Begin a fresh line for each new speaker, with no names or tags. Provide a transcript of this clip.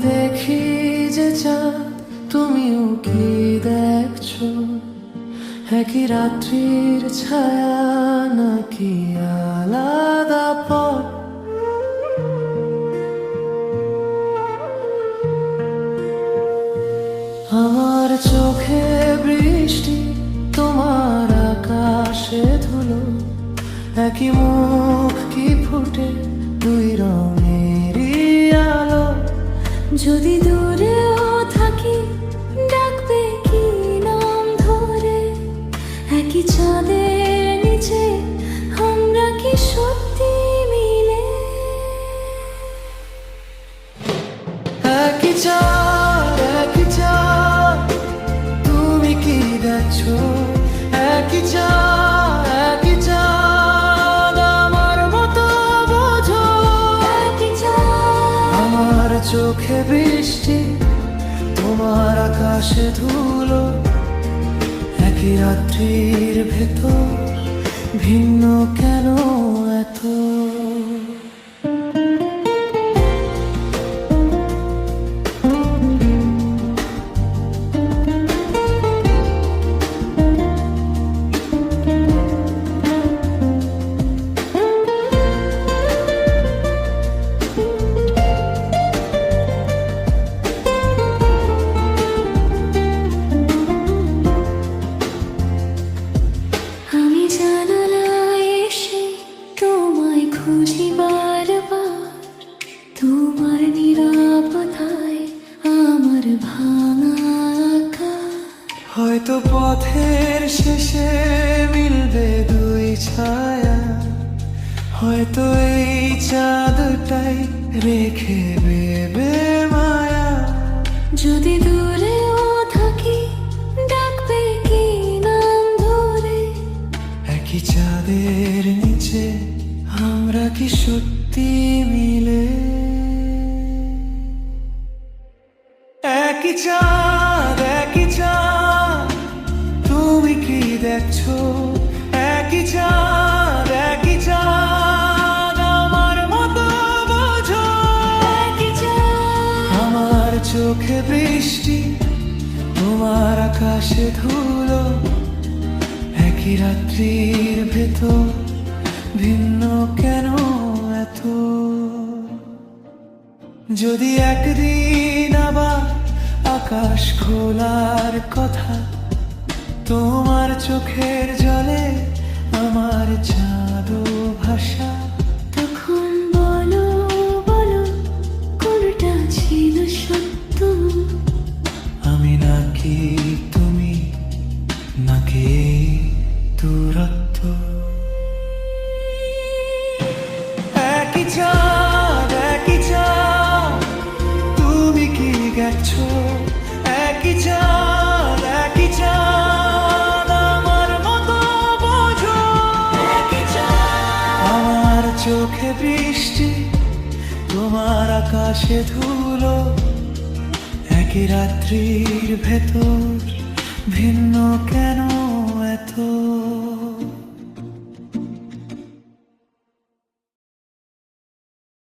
দেখি যে চাঁদ, তুমিও কি দেখছো? একই রাত্রির ছায়া নাকি আলাদা পথ? আমার চোখে বৃষ্টি, তোমার আকাশে ধুলো, একই মুখ কি ফুটে দুই রঙেরই আলো।
যদি দূরেও থাকি ডাকবে কি নাম ধরে? একই চাঁদের নিচে আমরা কি সত্যি মিলে?
একই চাঁদ, তুমি কি দেখছো? একই চাঁদ, আমার মতো বোঝো।
একই চাঁদ,
আমার চোখে বৃষ্টি, তোমার আকাশে ধুলো, একই রাত্রির ভেতর ভিন্ন কেন এত?
আমি জানালায় এসে তোমায় খুঁজি বারবার, তোমার নিরাপত্তায় আমার ভাঙা আকার।
হয়তো পথের শেষে মিলবে দুই ছায়া, হয়তো এই চাঁদটাই রেখে দেবে মায়া।
যদি দূরেও থাকি ডাকবে কি নাম ধরে?
একই চাঁদের নিচে আমরা কি সত্যি মিলে? একই চাঁদ, তুমি কি দেখছো? একই চাঁদ, আমার মতো বোঝো।
একই চাঁদ,
আমার চোখে বৃষ্টি, তোমার আকাশে ধুলো, একই রাত্রির ভেতর ভিন্ন কেন এত? যদি একদিন আবার আকাশ খোলার কথা, তোমার চোখের জলে আমার চাঁদো ভাষা,
তখন বলো বলো কোনটা ছিল সত্য?
আমি নাকি তুমি, নাকি এই দূরত্ব? একই চাঁদ, তুমি কি গেছো? একই চাঁদ, আমার মতো বোঝো।
একই চাঁদ,
আমার চোখে বৃষ্টি, তোমার আকাশে ধুলো, একই রাত্রির ভেতর ভিন্ন কেন এত?